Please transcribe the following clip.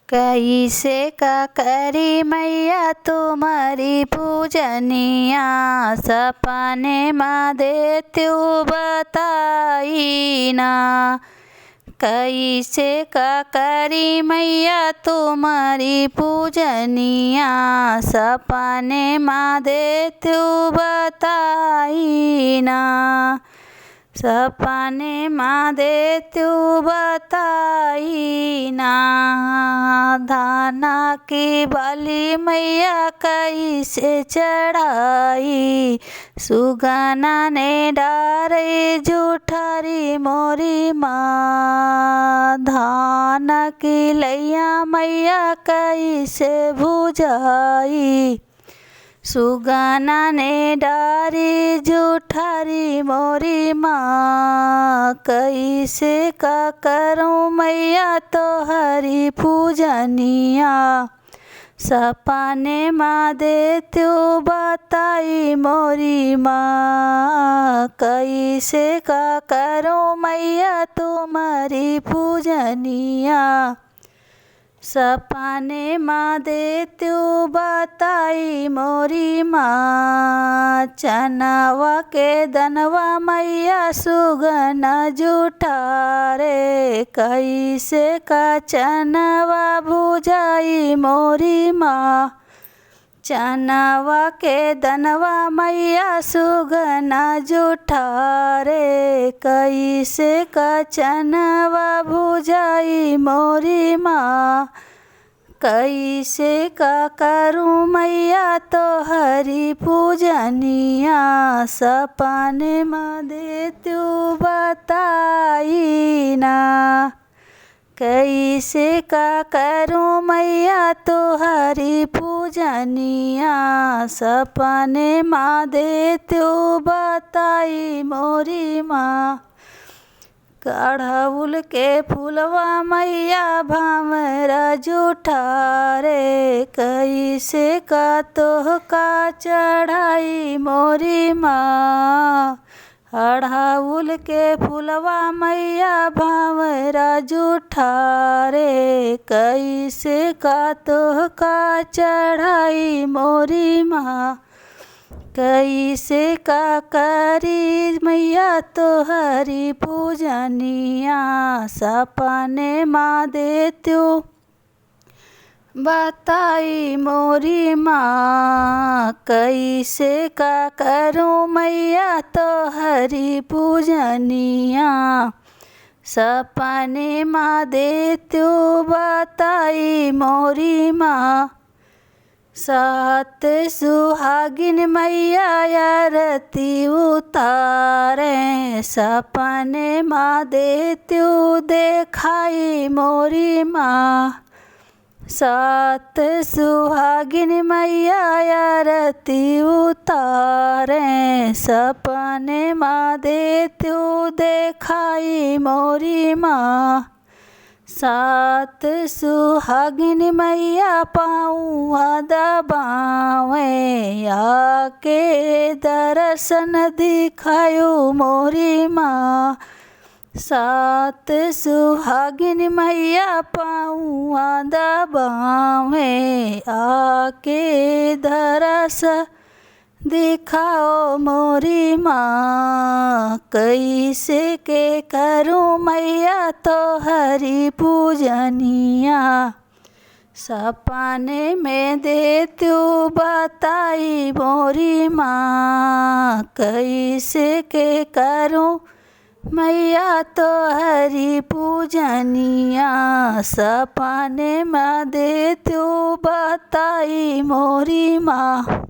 कैसे का करी मैया तुम्हारी पूजनिया, सपने माँ देत्यु बताई ना। कैसे का करी मैया तुम्हारी पूजनिया, सपने माँ देत्यु बताई ना। सपने माँ देत्यु बताई ना। धाना की बाली मैया कैसे चढ़ाई, सुगना ने डारे जुठारी मोरी माँ। धान की लैया मैया कैसे बुझाई, सुगना ने डारी जुठारी मोरी माँ। कैसे का करूँ मैया तोहरी पूजनिया, सपने माँ देत्यु बताई मोरी माँ। कैसे का करूँ मैया तुम्हारी पूजनिया, सपने माँ देत्यु बताई मोरी माँ। चनवा के दनवा मैया सुगना जुठारे, कैसे का चनवा बुझाई मोरी माँ। चनवा के दनवा मैया सुगना जुठारे, कैसे का चनवा बुझाई मोरी माँ। कैसे का करूँ मैया तोहरी पूजनिया, सपने माँ देत्यु बताई ना। कैसे का करूँ मैया तोहरी पूजनिया, सपने माँ देत्यु बताई मोरी माँ। कढ़उल के फूलवा मैया भंवरा जुठारे, कैसे का तोहका चढ़ाई मोरी माँ। अढ़उल के फूलवा मैया भंवरा जुठारे, कैसे का तोहका चढ़ाई मोरी माँ। कैसे का करी मैया तोहरी पूजनिया, सपने माँ देत्यु बताई मोरी माँ। कैसे का करूँ मैया तोहरी पूजनिया, सपने माँ देत्यु बताई मोरी माँ। सात सुहागिन मैया आरती उतारे, सपने माँ देत्यु देखाई मोरी माँ। सात सुहागिन मैया आरती उतारे, सपने माँ देत्यु देखाई मोरी माँ। सात सुहागिन मैया पाँव दबावे, आके दर्शन दिखायो मोरी माँ। सात सुहागिन मैया पाँव दबावे, आके दर्शन दिखाओ मोरी माँ। कैसे के करूँ मैया तोहरी पूजनिया, सपने में देत्यु बताई मोरी माँ। कैसे के करूँ मैया तोहरी पूजनिया, सपने में देत्यु बताई मोरी माँ।